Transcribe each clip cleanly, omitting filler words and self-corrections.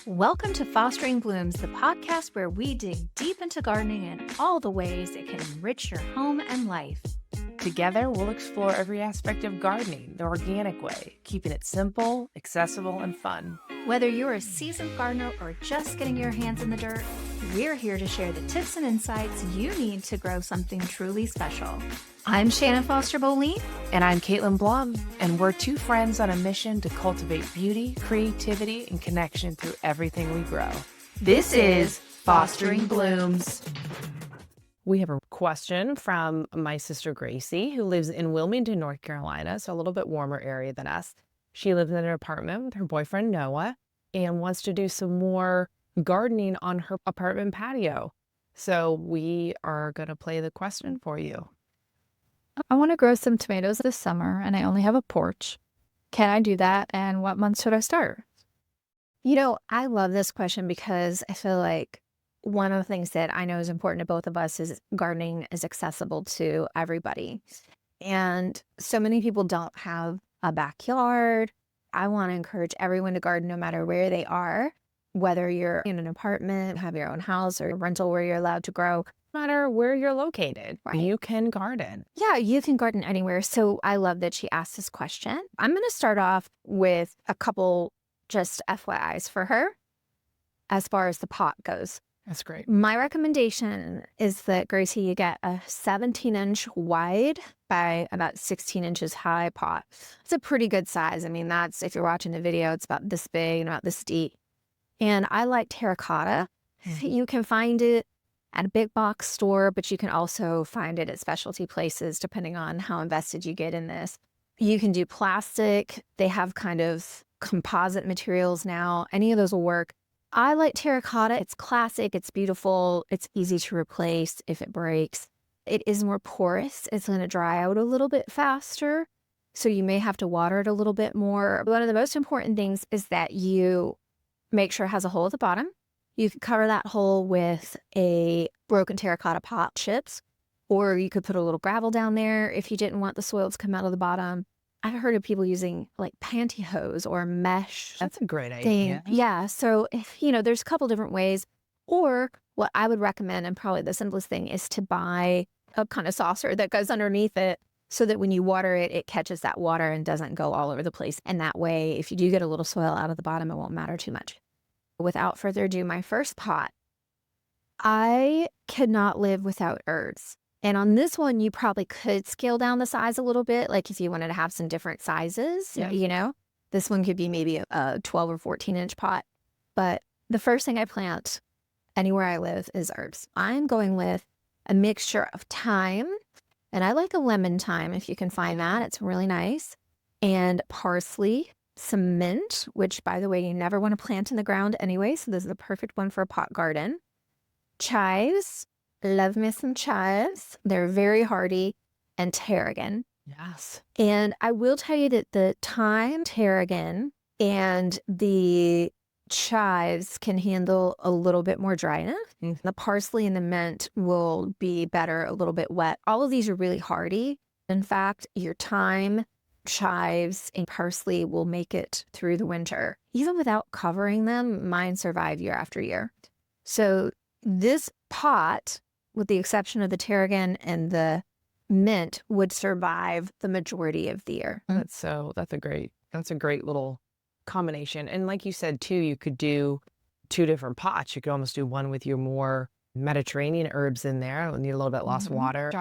Welcome to Fostering Blooms, the podcast where we dig deep into gardening and all the ways it can enrich your home and life. Together, we'll explore every aspect of gardening the organic way, keeping it simple, accessible, and fun. Whether you're a seasoned gardener or just getting your hands in the dirt, we're here to share the tips and insights you need to grow something truly special. I'm Shannon Foster-Boleen. And I'm Caitlyn Blum, and we're two friends on a mission to cultivate beauty, creativity, and connection through everything we grow. This is Fostering Blooms. We have a question from my sister Gracie, who lives in Wilmington, North Carolina, so a little bit warmer area than us. She lives in an apartment with her boyfriend Noah and wants to do some more gardening on her apartment patio. So we are going to play the question for you. I want to grow some tomatoes this summer and I only have a porch. Can I do that? And what month should I start? You know, I love this question because I feel like one of the things that I know is important to both of us is gardening is accessible to everybody. And so many people don't have a backyard. I want to encourage everyone to garden no matter where they are, whether you're in an apartment, have your own house, or a rental where you're allowed to grow. No matter where you're located, Right. You can garden. Yeah, you can garden anywhere. So I love that she asked this question. I'm going to start off with a couple just FYIs for her as far as the pot goes. That's great. My recommendation is that, Gracie, you get a 17-inch wide by about 16 inches high pot. It's a pretty good size. I mean, that's, if you're watching the video, it's about this big and about this deep. And I like terracotta. You can find it at a big box store, but you can also find it at specialty places depending on how invested you get in this. You can do plastic. They have kind of composite materials now. Any of those will work. I like terracotta. It's classic. It's beautiful. It's easy to replace if it breaks. It is more porous. It's going to dry out a little bit faster. So you may have to water it a little bit more. One of the most important things is that you make sure it has a hole at the bottom. You can cover that hole with a broken terracotta pot chips, or you could put a little gravel down there if you didn't want the soil to come out of the bottom. I've heard of people using like pantyhose or mesh. That's a great thing. idea. Yeah. So if, there's a couple different ways. Or what I would recommend, and probably the simplest thing, is to buy a kind of saucer that goes underneath it so that when you water it, it catches that water and doesn't go all over the place. And that way, if you do get a little soil out of the bottom, it won't matter too much. Without further ado, my first pot. I could not live without herbs. And on this one, you probably could scale down the size a little bit, like if you wanted to have some different sizes, This one could be maybe a 12 or 14-inch pot. But the first thing I plant anywhere I live is herbs. I'm going with a mixture of thyme, and I like a lemon thyme if you can find that. It's really nice. And parsley, some mint, which, by the way, you never want to plant in the ground anyway, so this is the perfect one for a pot garden. Chives. Love me some chives. They're very hardy. And tarragon. Yes. And I will tell you that the thyme, tarragon, and the chives can handle a little bit more dryness. The parsley and the mint will be better a little bit wet. All of these are really hardy. In fact, your thyme, chives, and parsley will make it through the winter. Even without covering them, mine survive year after year. So this pot, with the exception of the tarragon and the mint, would survive the majority of the year. That's a great little combination. And like you said too, you could do two different pots. You could almost do one with your more Mediterranean herbs in there. It'll need a little bit less water.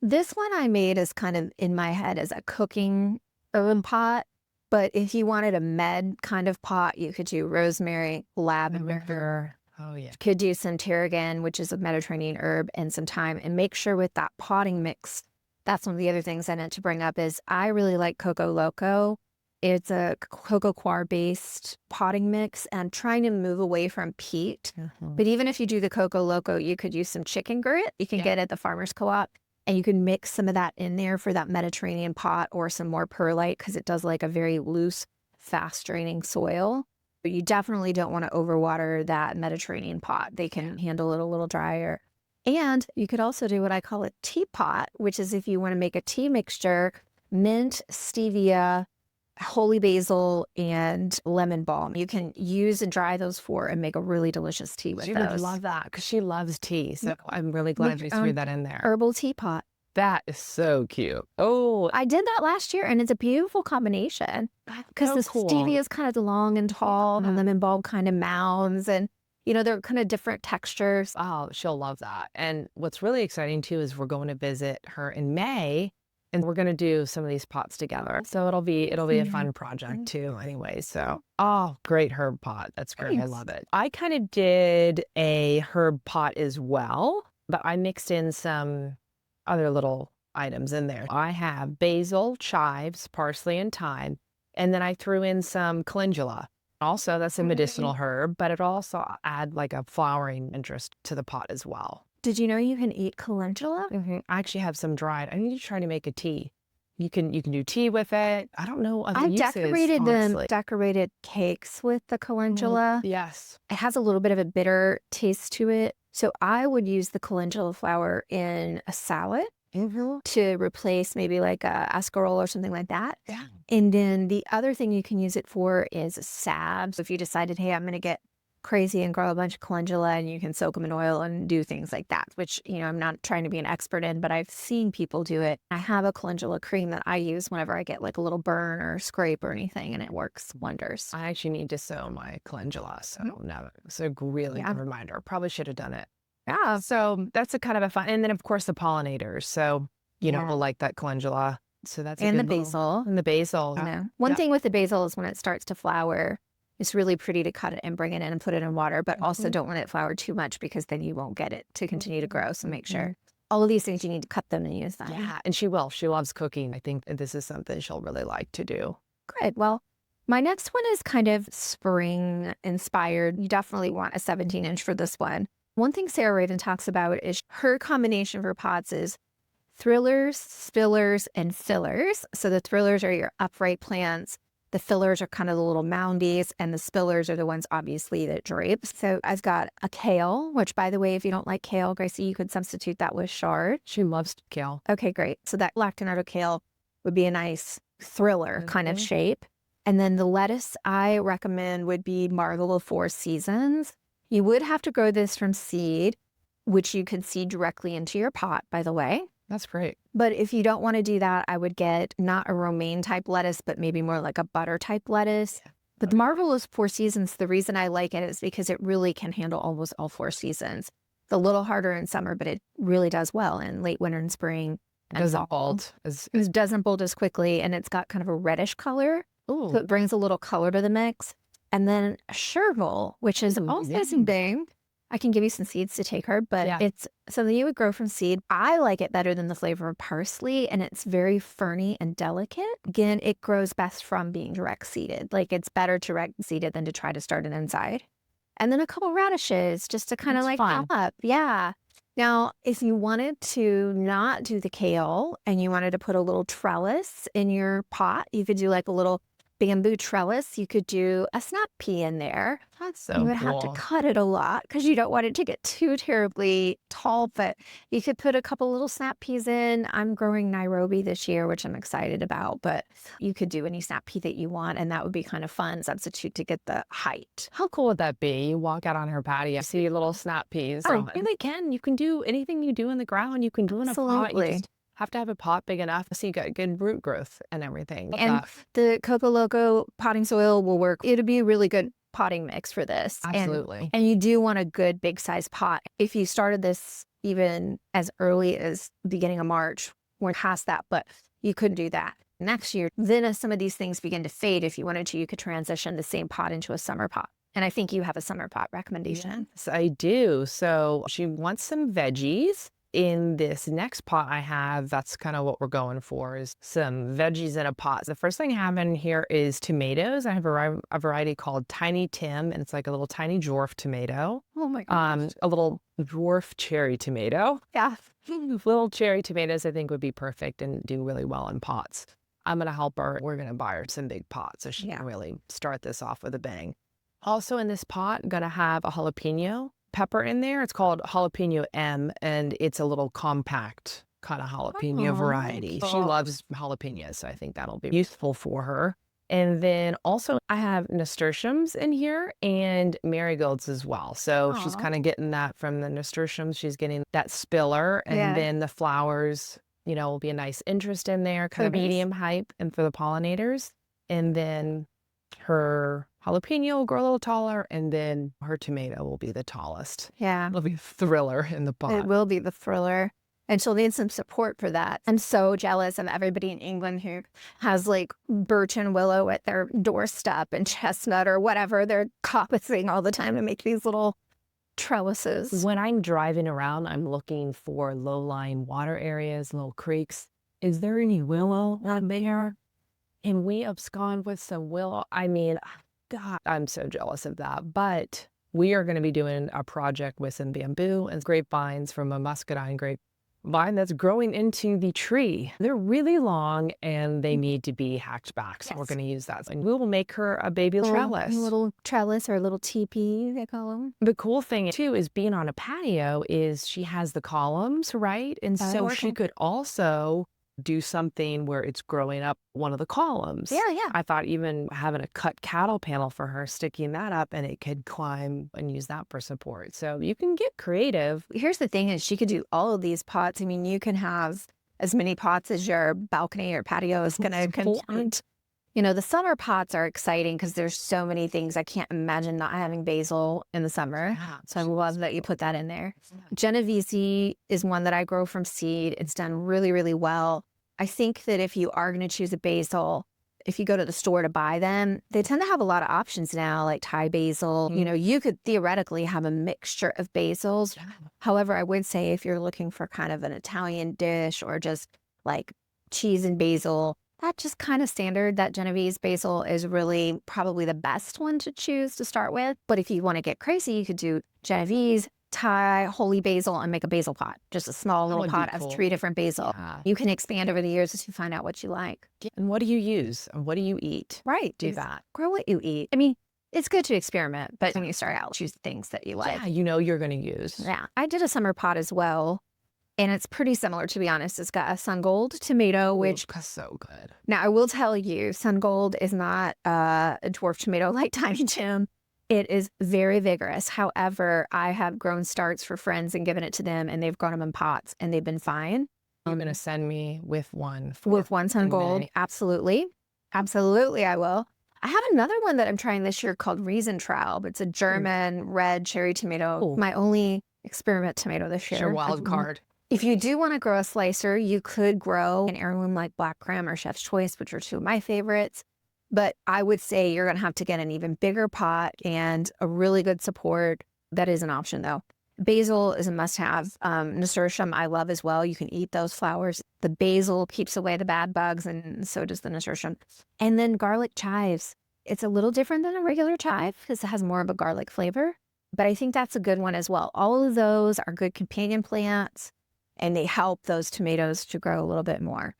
This one I made is kind of in my head as a cooking herb pot. But if you wanted a med kind of pot, you could do rosemary, lavender. Oh, yeah. Could do some tarragon, which is a Mediterranean herb, and some thyme. And make sure with that potting mix, that's one of the other things I meant to bring up is I really like Coco Loco. It's a cocoa coir-based potting mix, and trying to move away from peat. But even if you do the Coco Loco, you could use some chicken grit. You can get at the farmer's co-op, and you can mix some of that in there for that Mediterranean pot, or some more perlite, because it does like a very loose, fast-draining soil. But you definitely don't want to overwater that Mediterranean pot. They can handle it a little drier. And you could also do what I call a teapot, which is if you want to make a tea mixture, mint, stevia, holy basil and lemon balm. You can use and dry those four and make a really delicious tea with She those. would love that because she loves tea. So I'm really glad you threw that in there. Herbal teapot. That is so cute. Oh, I did that last year, and it's a beautiful combination because so the cool. stevia is kind of long and tall, and the lemon balm kind of mounds, and they're kind of different textures. Oh, she'll love that. And what's really exciting too is we're going to visit her in May, and we're going to do some of these pots together. So it'll be a fun project too anyway. So, oh, great herb pot. That's great. I love it. I kind of did a herb pot as well, but I mixed in some other little items in there. I have basil, chives, parsley, and thyme. And then I threw in some calendula. Also, that's a medicinal herb, but it also add like a flowering interest to the pot as well. Did you know you can eat calendula? I actually have some dried. I need to try to make a tea. You can do tea with it. I don't know other uses, I've decorated cakes with the calendula. Yes. It has a little bit of a bitter taste to it. So I would use the calendula flower in a salad to replace maybe like a escarole or something like that. Yeah. And then the other thing you can use it for is salves. If you decided, hey, I'm going to get crazy and grow a bunch of calendula, and you can soak them in oil and do things like that, which, I'm not trying to be an expert in, but I've seen people do it. I have a calendula cream that I use whenever I get like a little burn or scrape or anything, and it works wonders. I actually need to sow my calendula. So now it's a really good reminder. Probably should have done it. Yeah. So that's a kind of a fun. And then, of course, the pollinators. So, we'll like that calendula. So that's and the basil. And the basil. One thing with the basil is when it starts to flower, it's really pretty to cut it and bring it in and put it in water, but also don't let it flower too much because then you won't get it to continue to grow. So make sure all of these things, you need to cut them and use them. Yeah, and she will. She loves cooking. I think this is something she'll really like to do. Good. Well, my next one is kind of spring inspired. You definitely want a 17-inch for this one. One thing Sarah Raven talks about is her combination for pots is thrillers, spillers, and fillers. So the thrillers are your upright plants. The fillers are kind of the little moundies, and the spillers are the ones, obviously, that drape. So I've got a kale, which, by the way, if you don't like kale, Gracie, you could substitute that with chard. She loves kale. Okay, great. So that lactinato kale would be a nice thriller kind of shape. And then the lettuce I recommend would be Margot of Four Seasons. You would have to grow this from seed, which you could seed directly into your pot, by the way. That's great. But if you don't want to do that, I would get not a romaine type lettuce, but maybe more like a butter type lettuce. Yeah. But the Marvelous Four Seasons, the reason I like it is because it really can handle almost all four seasons. It's a little harder in summer, but it really does well in late winter and spring. It doesn't bolt. It doesn't bolt as quickly, and it's got kind of a reddish color. Ooh. So it brings a little color to the mix. And then chervil, which is also something. I can give you some seeds to take her, but it's something you would grow from seed. I like it better than the flavor of parsley, and it's very ferny and delicate. Again, it grows best from being direct seeded. Like, it's better direct seeded than to try to start it inside. And then a couple radishes just to kind of like pop up. Yeah. Now, if you wanted to not do the kale and you wanted to put a little trellis in your pot, you could do like a little bamboo trellis. You could do a snap pea in there. That's so You would have to cut it a lot because you don't want it to get too terribly tall, but you could put a couple little snap peas in. I'm growing Nairobi this year, which I'm excited about, but you could do any snap pea that you want, and that would be kind of fun substitute to get the height. How cool would that be? You walk out on her patio, see little snap peas. Oh, and they can. You can do anything you do in the ground. You can do in a pot. You just have to have a pot big enough so you get good root growth and everything. And the Coco Loco potting soil will work. It'll be a really good potting mix for this. Absolutely. And you do want a good big size pot. If you started this even as early as beginning of March, we're past that, but you could do that next year. Then as some of these things begin to fade, if you wanted to, you could transition the same pot into a summer pot. And I think you have a summer pot recommendation. Yes, I do. So she wants some veggies. In this next pot I have, that's kind of what we're going for, is some veggies in a pot. The first thing I have in here is tomatoes. I have a variety called Tiny Tim, and it's like a little tiny dwarf tomato. Oh my gosh. A little dwarf cherry tomato. Yeah. Little cherry tomatoes I think would be perfect and do really well in pots. I'm going to help her. We're going to buy her some big pots so she can really start this off with a bang. Also in this pot, I'm going to have a jalapeno pepper in there. It's called jalapeno M, and it's a little compact kind of jalapeno variety. She loves jalapenos, so I think that'll be useful for her. And then also I have nasturtiums in here and marigolds as well. So she's Aw. kind of getting that from the nasturtiums. She's getting that spiller, and Yeah. then the flowers, will be a nice interest in there, kind of Perfect. medium height and for the pollinators. And then her jalapeno will grow a little taller, and then her tomato will be the tallest. Yeah. It'll be a thriller in the It pot. will be the thriller. And she'll need some support for that. I'm so jealous of everybody in England who has like birch and willow at their doorstep and chestnut or whatever they're coppicing all the time to make these little trellises. When I'm driving around, I'm looking for low-lying water areas, little creeks. Is there any willow out there? And we abscond with some willow. I mean, God, I'm so jealous of that. But we are going to be doing a project with some bamboo and grapevines from a muscadine grapevine that's growing into the tree. They're really long and they need to be hacked back. So we're Yes. going to use that. And we will make her a baby trellis. Little trellis or a little teepee, they call them. The cool thing too is being on a patio is she has the columns, right? And so she could also do something where it's growing up one of the columns. Yeah. I thought even having a cut cattle panel for her, sticking that up, and it could climb and use that for support. So you can get creative. Here's the thing is she could do all of these pots. I mean, you can have as many pots as your balcony or patio is going to contain. The summer pots are exciting because there's so many things. I can't imagine not having basil in the summer. Yeah. So I love that you put that in there. Genovese is one that I grow from seed. It's done really, really well. I think that if you are going to choose a basil, if you go to the store to buy them, they tend to have a lot of options now, like Thai basil. You could theoretically have a mixture of basils. However, I would say if you're looking for kind of an Italian dish or just like cheese and basil, that's just kind of standard. That Genovese basil is really probably the best one to choose to start with. But if you want to get crazy, you could do Genovese, Thai, holy basil, and make a basil pot. Just a small little would be pot cool. of 3 different basil. Yeah. You can expand over the years as you find out what you like. And what do you use? And what do you eat? Right. Do that. Grow what you eat. I mean, it's good to experiment, but when you start out, choose things that you like. Yeah, you're going to use. Yeah. I did a summer pot as well. And it's pretty similar, to be honest. It's got a sun gold tomato, which That's so good. now I will tell you, sun gold is not a dwarf tomato like Tiny Tim. It is very vigorous. However, I have grown starts for friends and given it to them, and they've grown them in pots, and they've been fine. You're going to send me with one. With one sun in gold, May. absolutely. Absolutely, I will. I have another one that I'm trying this year called Riesentraub. It's a German red cherry tomato. Cool. My only experiment tomato this year. Your wild card. If you do want to grow a slicer, you could grow an heirloom like Black Creme or Chef's Choice, which are 2 of my favorites. But I would say you're going to have to get an even bigger pot and a really good support. That is an option, though. Basil is a must-have. Nasturtium I love as well. You can eat those flowers. The basil keeps away the bad bugs, and so does the nasturtium. And then garlic chives. It's a little different than a regular chive because it has more of a garlic flavor. But I think that's a good one as well. All of those are good companion plants, and they help those tomatoes to grow a little bit more.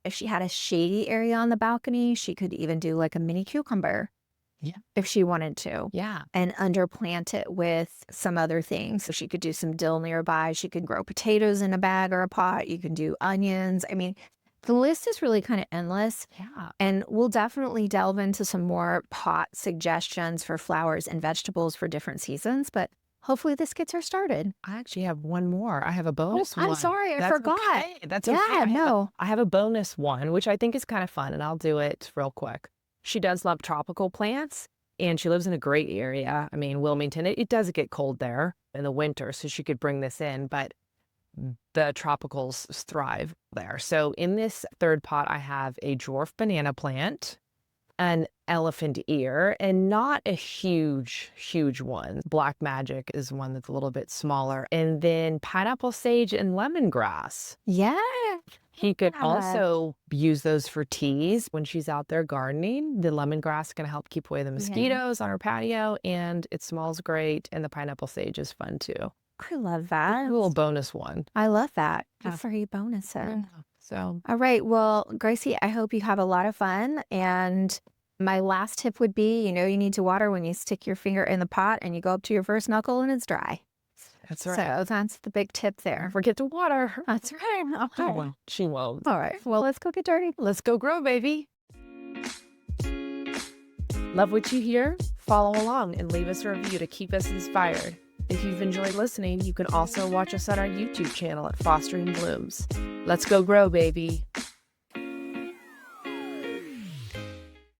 If she had a shady area on the balcony, she could even do like a mini cucumber. Yeah. If she wanted to. Yeah. And underplant it with some other things. So she could do some dill nearby. She could grow potatoes in a bag or a pot. You can do onions. I mean, the list is really kind of endless. Yeah. And we'll definitely delve into some more pot suggestions for flowers and vegetables for different seasons. But hopefully this gets her started. I actually have one more. I have a bonus one. I'm sorry, I That's forgot. okay. That's Yeah, okay. no. I have a bonus one, which I think is kind of fun, and I'll do it real quick. She does love tropical plants, and she lives in a great area. I mean, Wilmington, it does get cold there in the winter, so she could bring this in, but the tropicals thrive there. So in this third pot, I have a dwarf banana plant, an elephant ear, and not a huge one. Black magic is one that's a little bit smaller. And then pineapple sage and lemongrass. Yeah. He could Yeah. also use those for teas when she's out there gardening. The lemongrass can help keep away the mosquitoes on her patio, and it smells great. And the pineapple sage is fun too. I love that. A little bonus one. I love that. Good Yeah. for you, bonus it. So All right. Well, Gracie, I hope you have a lot of fun. And my last tip would be, you need to water when you stick your finger in the pot and you go up to your first knuckle and it's dry. that's right. So that's the big tip there. Forget to water. That's right. Okay. She won't. All right. Well, let's go get dirty. Let's go grow, baby. Love what you hear? Follow along and leave us a review to keep us inspired. If you've enjoyed listening, you can also watch us on our YouTube channel at Fostering Blooms. Let's go grow, baby.